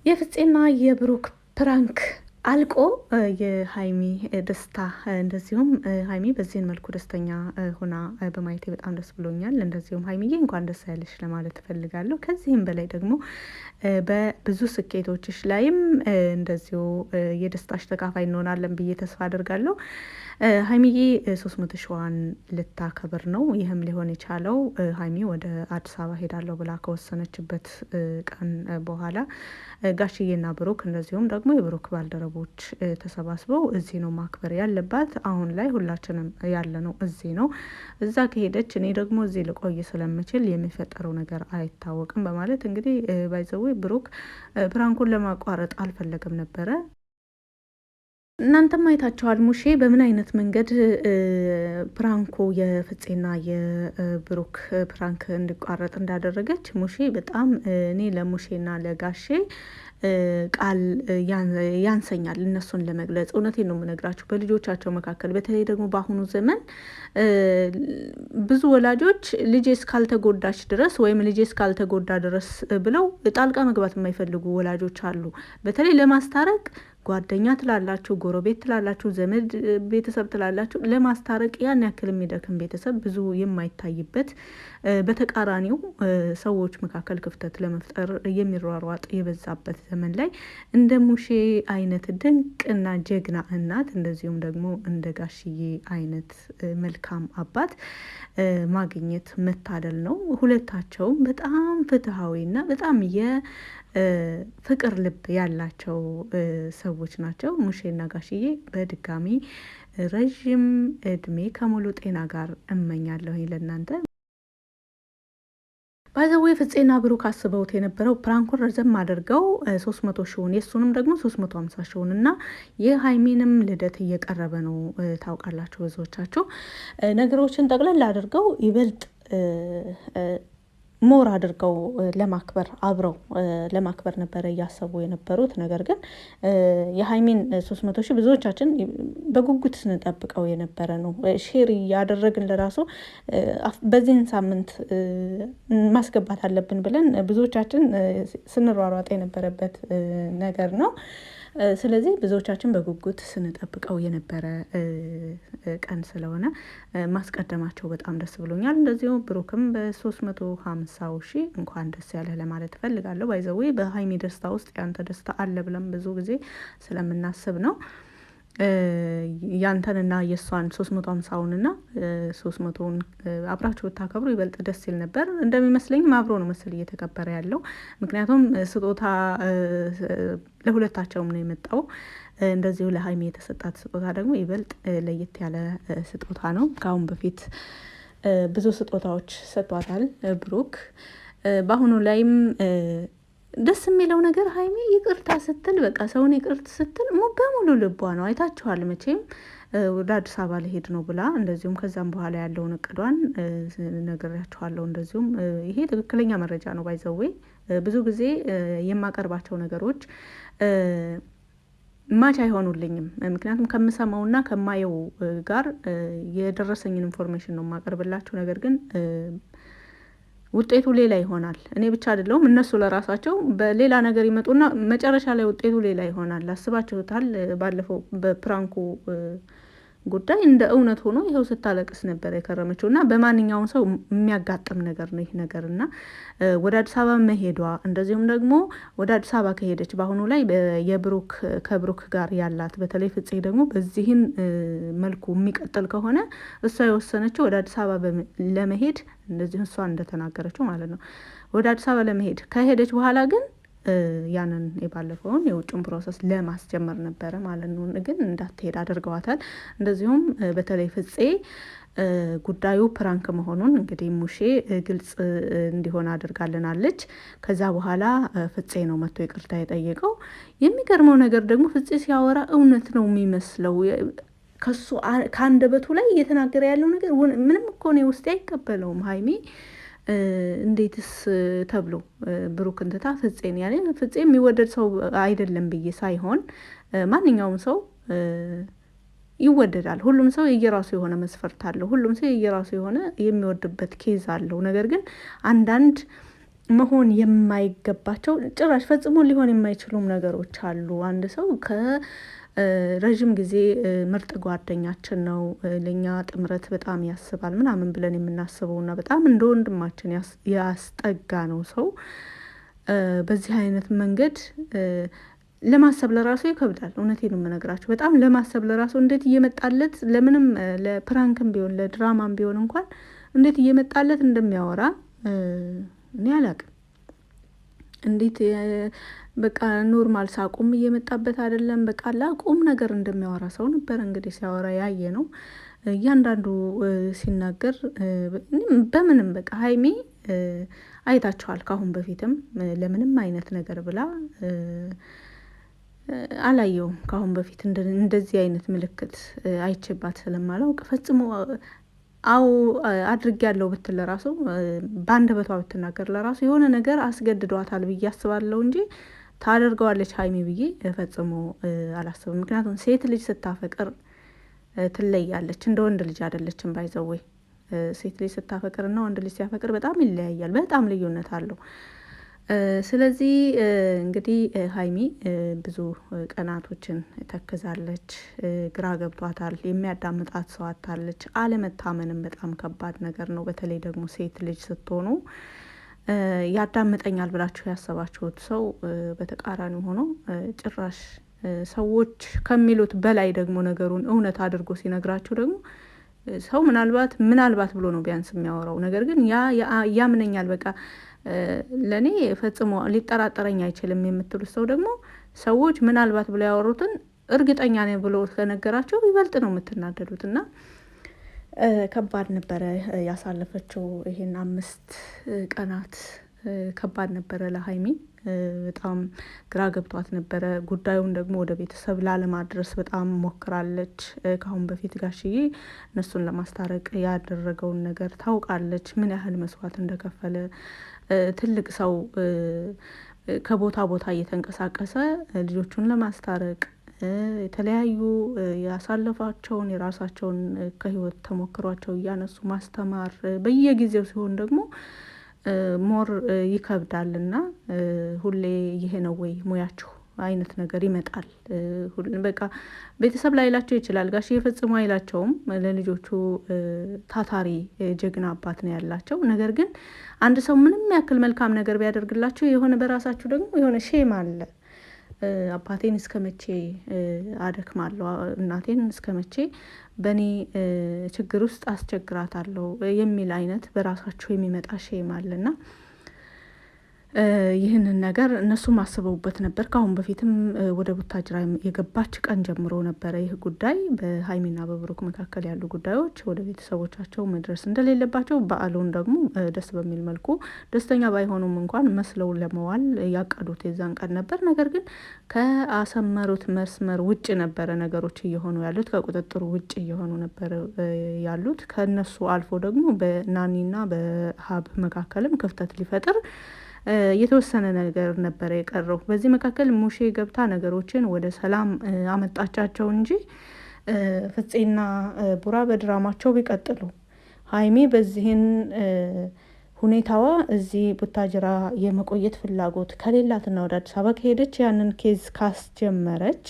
የፍፄና የብሩክ ፕራንክ አልቆ የሀይሚ ደስታ እንደዚሁም ሀይሚ በዚህን መልኩ ደስተኛ ሆና በማየቴ በጣም ደስ ብሎኛል። እንደዚሁም ሀይሚዬ እንኳን ደስ ያለሽ ለማለት እፈልጋለሁ። ከዚህም በላይ ደግሞ በብዙ ስኬቶችሽ ላይም እንደዚሁ የደስታሽ ተካፋይ እንሆናለን ብዬ ተስፋ አድርጋለሁ። ሀይሚዬ 300 ሺዋን ልታከብር ነው። ይህም ሊሆን የቻለው ሀይሚ ወደ አዲስ አበባ ሄዳለሁ ብላ ከወሰነችበት ቀን በኋላ ጋሽዬና ብሩክ እንደዚሁም ደግሞ የብሩክ ባልደረቦች ተሰባስበው እዚህ ነው ማክበር ያለባት። አሁን ላይ ሁላችንም ያለ ነው እዚህ ነው። እዛ ከሄደች እኔ ደግሞ እዚህ ልቆይ ስለምችል የሚፈጠረው ነገር አይታወቅም በማለት እንግዲህ ባይዘዌ ብሩክ ፕራንኩን ለማቋረጥ አልፈለገም ነበረ። እናንተም አይታችኋል ሙሼ በምን አይነት መንገድ ፕራንኩ የፍፄና የብሩክ ፕራንክ እንዲቋረጥ እንዳደረገች። ሙሼ በጣም እኔ ለሙሼና ለጋሼ ቃል ያንሰኛል እነሱን ለመግለጽ። እውነቴን ነው የምነግራችሁ። በልጆቻቸው መካከል በተለይ ደግሞ በአሁኑ ዘመን ብዙ ወላጆች ልጄ እስካልተጎዳች ድረስ ወይም ልጄ እስካልተጎዳ ድረስ ብለው ጣልቃ መግባት የማይፈልጉ ወላጆች አሉ። በተለይ ለማስታረቅ ጓደኛ ትላላችሁ፣ ጎረቤት ትላላችሁ፣ ዘመድ ቤተሰብ ትላላችሁ። ለማስታረቅ ያን ያክል የሚደክም ቤተሰብ ብዙ የማይታይበት፣ በተቃራኒው ሰዎች መካከል ክፍተት ለመፍጠር የሚሯሯጥ የበዛበት ዘመን ላይ እንደ ሙሼ አይነት ድንቅና ጀግና እናት እንደዚሁም ደግሞ እንደ ጋሽዬ አይነት መልካም አባት ማግኘት መታደል ነው። ሁለታቸውም በጣም ፍትሐዊና በጣም ፍቅር ልብ ያላቸው ሰዎች ናቸው። ሙሼና ጋሽዬ በድጋሚ ረዥም እድሜ ከሙሉ ጤና ጋር እመኛለሁ ለእናንተ። ባይዘዌ ፍፄና ብሩክ አስበውት የነበረው ፕራንኩን ረዘም አድርገው 300 ሺውን የእሱንም ደግሞ 350 ሺውን እና የሀይሚንም ልደት እየቀረበ ነው ታውቃላችሁ ብዙዎቻችሁ። ነገሮችን ጠቅለል አድርገው ይበልጥ ሞር አድርገው ለማክበር አብረው ለማክበር ነበረ እያሰቡ የነበሩት። ነገር ግን የሀይሚን 300 ሺህ ብዙዎቻችን በጉጉት ስንጠብቀው የነበረ ነው። ሼር እያደረግን ለራሱ በዚህን ሳምንት ማስገባት አለብን ብለን ብዙዎቻችን ስንሯሯጥ የነበረበት ነገር ነው። ስለዚህ ብዙዎቻችን በጉጉት ስንጠብቀው የነበረ ቀን ስለሆነ ማስቀደማቸው በጣም ደስ ብሎኛል። እንደዚሁ ብሩክም በ350 ሺህ እንኳን ደስ ያለህ ለማለት እፈልጋለሁ። ባይዘዌ በሀይሚ ደስታ ውስጥ ያንተ ደስታ አለ ብለን ብዙ ጊዜ ስለምናስብ ነው። ያንተንና የእሷን 350ውንና 300ውን አብራችሁ ብታከብሩ ይበልጥ ደስ ይል ነበር። እንደሚመስለኝም አብሮ ነው መሰል እየተከበረ ያለው። ምክንያቱም ስጦታ ለሁለታቸውም ነው የመጣው። እንደዚሁ ለሀይሚ የተሰጣት ስጦታ ደግሞ ይበልጥ ለየት ያለ ስጦታ ነው። ከአሁን በፊት ብዙ ስጦታዎች ሰጥቷታል ብሩክ። በአሁኑ ላይም ደስ የሚለው ነገር ሀይሚ ይቅርታ ስትል በቃ ሰውን ይቅርት ስትል በሙሉ ልቧ ነው። አይታችኋል መቼም ወደ አዲስ አበባ ልሄድ ነው ብላ እንደዚሁም ከዛም በኋላ ያለውን እቅዷን ነግሬያችኋለሁ። እንደዚሁም ይሄ ትክክለኛ መረጃ ነው። ባይዘዌ ብዙ ጊዜ የማቀርባቸው ነገሮች ማች አይሆኑልኝም። ምክንያቱም ከምሰማውና ከማየው ጋር የደረሰኝን ኢንፎርሜሽን ነው የማቀርብላችሁ። ነገር ግን ውጤቱ ሌላ ይሆናል። እኔ ብቻ አይደለሁም፣ እነሱ ለራሳቸው በሌላ ነገር ይመጡና መጨረሻ ላይ ውጤቱ ሌላ ይሆናል። አስባችሁታል? ባለፈው በፕራንኩ ጉዳይ እንደ እውነት ሆኖ ይኸው ስታለቅስ ነበር የከረመችው። እና በማንኛውም ሰው የሚያጋጥም ነገር ነው ይህ ነገር እና ወደ አዲስ አበባ መሄዷ እንደዚሁም ደግሞ ወደ አዲስ አበባ ከሄደች በአሁኑ ላይ ከብሩክ ጋር ያላት በተለይ ፍፄ ደግሞ በዚህን መልኩ የሚቀጥል ከሆነ እሷ የወሰነችው ወደ አዲስ አበባ ለመሄድ እንደዚሁ እሷ እንደተናገረችው ማለት ነው ወደ አዲስ አበባ ለመሄድ ከሄደች በኋላ ግን ያንን የባለፈውን የውጭን ፕሮሰስ ለማስጀመር ነበረ ማለት ነው። ግን እንዳትሄድ አድርገዋታል። እንደዚሁም በተለይ ፍፄ ጉዳዩ ፕራንክ መሆኑን እንግዲህ ሙሼ ግልጽ እንዲሆን አድርጋልናለች። ከዛ በኋላ ፍፄ ነው መጥቶ ይቅርታ የጠየቀው። የሚገርመው ነገር ደግሞ ፍፄ ሲያወራ እውነት ነው የሚመስለው። ከሱ ከአንደበቱ ላይ እየተናገረ ያለው ነገር ምንም እኮ ነው ውስጤ አይቀበለውም። ሀይሚ እንዴትስ ተብሎ ብሩክን ትታ ፍፄን ያኔ ፍፄ የሚወደድ ሰው አይደለም ብዬ ሳይሆን ማንኛውም ሰው ይወደዳል። ሁሉም ሰው የየራሱ የሆነ መስፈርት አለው። ሁሉም ሰው የየራሱ የሆነ የሚወድበት ኬዝ አለው። ነገር ግን አንዳንድ መሆን የማይገባቸው ጭራሽ ፈጽሞ ሊሆን የማይችሉም ነገሮች አሉ። አንድ ሰው ረዥም ጊዜ ምርጥ ጓደኛችን ነው፣ ለኛ ጥምረት በጣም ያስባል ምናምን ብለን የምናስበውና በጣም እንደ ወንድማችን ያስጠጋ ነው ሰው በዚህ አይነት መንገድ ለማሰብ ለራሱ ይከብዳል። እውነቴን ነው የምነግራችሁ። በጣም ለማሰብ ለራሱ እንዴት እየመጣለት ለምንም ለፕራንክም ቢሆን ለድራማም ቢሆን እንኳን እንዴት እየመጣለት እንደሚያወራ እኔ አላቅም። እንዴት በቃ ኖርማል ሳቁም እየመጣበት አይደለም። በቃ ላቁም ነገር እንደሚያወራ ሰው ነበር እንግዲህ ሲያወራ ያየ ነው። እያንዳንዱ ሲናገር በምንም በቃ ሀይሚ አይታችኋል። ካሁን በፊትም ለምንም አይነት ነገር ብላ አላየውም። ካሁን በፊት እንደዚህ አይነት ምልክት አይቼባት ስለማላውቅ ፈጽሞ አው አድርጌያለሁ ብትል ለራሱ በአንደበቷ ብትናገር ለራሱ የሆነ ነገር አስገድዷታል ብዬ አስባለሁ እንጂ ታደርገዋለች ሀይሚ ብዬ ፈጽሞ አላስብም። ምክንያቱም ሴት ልጅ ስታፈቅር ትለያለች፣ እንደ ወንድ ልጅ አይደለችም። ባይዘወይ ሴት ልጅ ስታፈቅርና ወንድ ልጅ ሲያፈቅር በጣም ይለያያል፣ በጣም ልዩነት አለው። ስለዚህ እንግዲህ ሀይሚ ብዙ ቀናቶችን ተክዛለች፣ ግራ ገብቷታል፣ የሚያዳምጣት ሰው አታለች። አለመታመንም በጣም ከባድ ነገር ነው። በተለይ ደግሞ ሴት ልጅ ስትሆኑ ያዳምጠኛል ብላችሁ ያሰባችሁት ሰው በተቃራኒ ሆኖ ጭራሽ ሰዎች ከሚሉት በላይ ደግሞ ነገሩን እውነት አድርጎ ሲነግራችሁ ደግሞ ሰው ምናልባት ብሎ ነው ቢያንስ የሚያወራው። ነገር ግን ያምነኛል በቃ ለእኔ ፈጽሞ ሊጠራጠረኝ አይችልም የምትሉት ሰው ደግሞ ሰዎች ምናልባት ብሎ ያወሩትን እርግጠኛ ነኝ ብሎ ከነገራቸው ይበልጥ ነው የምትናደዱት። እና ከባድ ነበረ ያሳለፈችው ይሄን 5 ቀናት ከባድ ነበረ ለሀይሚ። በጣም ግራ ገብቷት ነበረ። ጉዳዩን ደግሞ ወደ ቤተሰብ ላለማድረስ በጣም ሞክራለች። ካሁን በፊት ጋሽዬ እነሱን ለማስታረቅ ያደረገውን ነገር ታውቃለች፣ ምን ያህል መስዋዕት እንደከፈለ። ትልቅ ሰው ከቦታ ቦታ እየተንቀሳቀሰ ልጆቹን ለማስታረቅ የተለያዩ ያሳለፋቸውን የራሳቸውን ከህይወት ተሞክሯቸው እያነሱ ማስተማር በየጊዜው ሲሆን ደግሞ ሞር ይከብዳልና ሁሌ ይሄ ነው ወይ ሙያችሁ አይነት ነገር ይመጣል። በቃ ቤተሰብ ላይላቸው ይችላል። ጋሽዬ ፈጽሞ አይላቸውም። ለልጆቹ ታታሪ ጀግና አባት ነው ያላቸው። ነገር ግን አንድ ሰው ምንም ያክል መልካም ነገር ቢያደርግላቸው የሆነ በራሳችሁ ደግሞ የሆነ ሼም አለ። አባቴን እስከ መቼ አደክማለሁ፣ እናቴን እስከ መቼ በእኔ ችግር ውስጥ አስቸግራታለሁ የሚል አይነት በራሳችሁ የሚመጣ ሼም አለና ይህንን ነገር እነሱም አስበውበት ነበር። ከአሁን በፊትም ወደ ቡታጅራ የገባች ቀን ጀምሮ ነበረ ይህ ጉዳይ በሀይሚና በብሩክ መካከል ያሉ ጉዳዮች ወደ ቤተሰቦቻቸው መድረስ እንደሌለባቸው፣ በዓሉን ደግሞ ደስ በሚል መልኩ ደስተኛ ባይሆኑም እንኳን መስለው ለመዋል ያቀዱት የዛን ቀን ነበር። ነገር ግን ከአሰመሩት መስመር ውጭ ነበረ ነገሮች እየሆኑ ያሉት፣ ከቁጥጥሩ ውጭ እየሆኑ ነበር ያሉት። ከነሱ አልፎ ደግሞ በናኒና በሀብ መካከልም ክፍተት ሊፈጥር የተወሰነ ነገር ነበረ የቀረው። በዚህ መካከል ሙሼ ገብታ ነገሮችን ወደ ሰላም አመጣቻቸው እንጂ ፍፄና ቡራ በድራማቸው ቢቀጥሉ ሀይሚ በዚህን ሁኔታዋ እዚህ ቡታጅራ የመቆየት ፍላጎት ከሌላትና ወደ አዲስ አበባ ከሄደች ያንን ኬዝ ካስጀመረች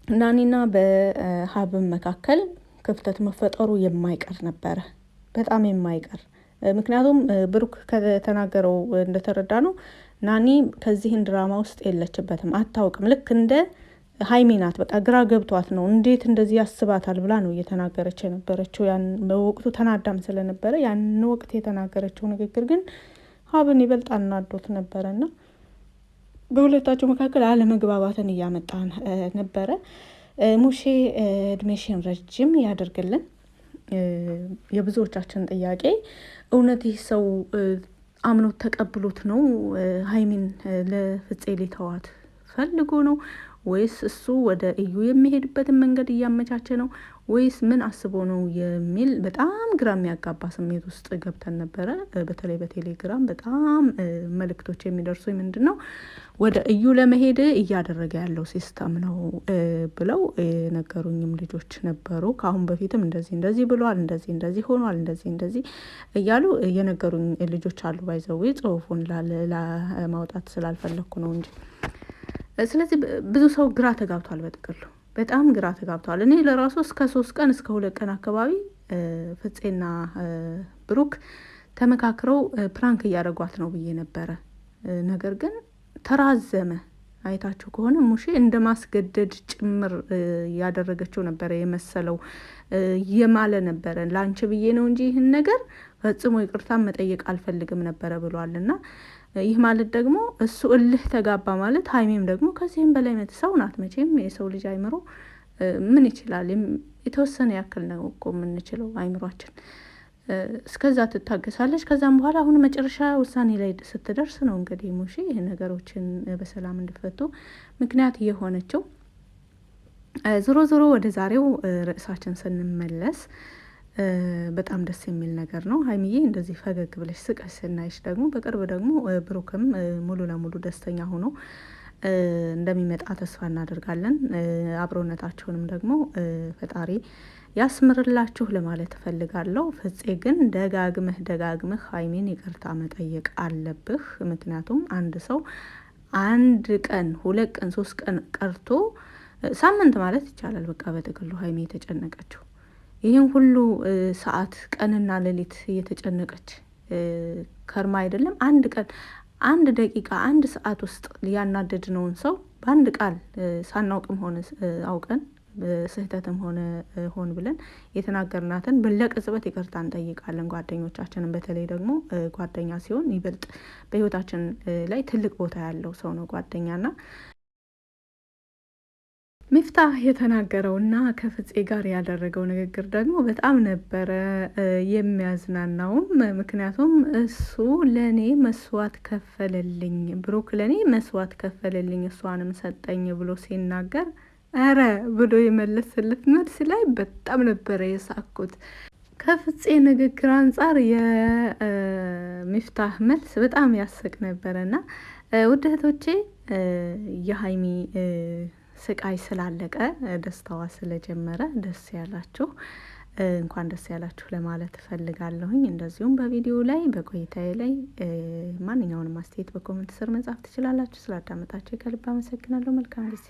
በናኒና በሀብ መካከል ክፍተት መፈጠሩ የማይቀር ነበረ፣ በጣም የማይቀር። ምክንያቱም ብሩክ ከተናገረው እንደተረዳ ነው ናኒ ከዚህን ድራማ ውስጥ የለችበትም፣ አታውቅም። ልክ እንደ ሀይሚ ናት። በቃ ግራ ገብቷት ነው እንዴት እንደዚህ ያስባታል ብላ ነው እየተናገረች የነበረችው። ያን በወቅቱ ተናዳም ስለነበረ ያን ወቅት የተናገረችው ንግግር ግን ሀብን ይበልጥ አናዶት ነበረና በሁለታቸው መካከል አለመግባባትን እያመጣ ነበረ። ሙሼ እድሜሽን ረጅም ያደርግልን። የብዙዎቻችን ጥያቄ እውነት ይህ ሰው አምኖት ተቀብሎት ነው ሀይሚን ለፍፄ ሊተዋት ፈልጎ ነው ወይስ እሱ ወደ እዩ የሚሄድበትን መንገድ እያመቻቸ ነው ወይስ ምን አስቦ ነው የሚል በጣም ግራ የሚያጋባ ስሜት ውስጥ ገብተን ነበረ። በተለይ በቴሌግራም በጣም መልእክቶች የሚደርሱኝ ምንድን ነው ወደ እዩ ለመሄድ እያደረገ ያለው ሲስተም ነው ብለው የነገሩኝም ልጆች ነበሩ። ከአሁን በፊትም እንደዚህ ብለዋል፣ እንደዚህ ሆኗል፣ እንደዚህ እያሉ የነገሩኝ ልጆች አሉ። ባይዘዌ ጽሁፉን ለማውጣት ስላልፈለግኩ ነው እንጂ። ስለዚህ ብዙ ሰው ግራ ተጋብቷል። በጥቅሉ በጣም ግራ ተጋብቷል። እኔ ለራሱ እስከ 3 ቀን እስከ 2 ቀን አካባቢ ፍፄና ብሩክ ተመካክረው ፕራንክ እያደረጓት ነው ብዬ ነበረ። ነገር ግን ተራዘመ። አይታችሁ ከሆነ ሙሼ እንደ ማስገደድ ጭምር ያደረገችው ነበረ የመሰለው። የማለ ነበረ ላንቺ ብዬ ነው እንጂ ይህን ነገር ፈጽሞ ይቅርታ መጠየቅ አልፈልግም ነበረ ብሏል። እና ይህ ማለት ደግሞ እሱ እልህ ተጋባ ማለት ሀይሜም ደግሞ ከዚህም በላይ ሰው ናት። መቼም የሰው ልጅ አይምሮ ምን ይችላል? የተወሰነ ያክል ነው እኮ የምንችለው አይምሯችን። እስከዛ ትታገሳለች። ከዛም በኋላ አሁን መጨረሻ ውሳኔ ላይ ስትደርስ ነው እንግዲህ ሙሼ ይህ ነገሮችን በሰላም እንዲፈቱ ምክንያት የሆነችው። ዞሮ ወደ ዛሬው ርዕሳችን ስንመለስ በጣም ደስ የሚል ነገር ነው። ሀይሚዬ እንደዚህ ፈገግ ብለሽ ስቀሽ ስናይሽ ደግሞ በቅርብ ደግሞ ብሩክም ሙሉ ለሙሉ ደስተኛ ሆኖ እንደሚመጣ ተስፋ እናደርጋለን። አብሮነታቸውንም ደግሞ ፈጣሪ ያስምርላችሁ ለማለት እፈልጋለሁ። ፍፄ ግን ደጋግመህ ሀይሚን ይቅርታ መጠየቅ አለብህ። ምክንያቱም አንድ ሰው 1 ቀን 2 ቀን 3 ቀን ቀርቶ ሳምንት ማለት ይቻላል በቃ በጥቅሉ ሀይሚ የተጨነቀችው ይህን ሁሉ ሰዓት ቀንና ሌሊት እየተጨነቀች ከርማ አይደለም። 1 ቀን 1 ደቂቃ 1 ሰዓት ውስጥ ያናደድነውን ሰው በአንድ ቃል ሳናውቅም ሆነ አውቀን ስህተትም ሆን ብለን የተናገርናትን በለቅጽበት ይቅርታ እንጠይቃለን። ጓደኞቻችንን በተለይ ደግሞ ጓደኛ ሲሆን ይበልጥ በህይወታችን ላይ ትልቅ ቦታ ያለው ሰው ነው ጓደኛና ሚፍታህ የተናገረውና ከፍፄ ጋር ያደረገው ንግግር ደግሞ በጣም ነበረ የሚያዝናናውም። ምክንያቱም እሱ ለኔ መስዋዕት ከፈለልኝ፣ ብሩክ ለኔ መስዋዕት ከፈለልኝ እሷንም ሰጠኝ ብሎ ሲናገር አረ ብሎ የመለስለት መልስ ላይ በጣም ነበረ የሳኩት። ከፍፄ ንግግር አንጻር የሚፍታህ መልስ በጣም ያስቅ ነበረና ውድ እህቶቼ የሀይሚ ስቃይ ስላለቀ ደስታዋ ስለጀመረ ደስ ያላችሁ እንኳን ደስ ያላችሁ ለማለት እፈልጋለሁኝ። እንደዚሁም በቪዲዮ ላይ በቆይታዬ ላይ ማንኛውንም አስተያየት በኮሜንት ስር መጻፍ ትችላላችሁ። ስላዳመጣችሁ ከልብ አመሰግናለሁ። መልካም ጊዜ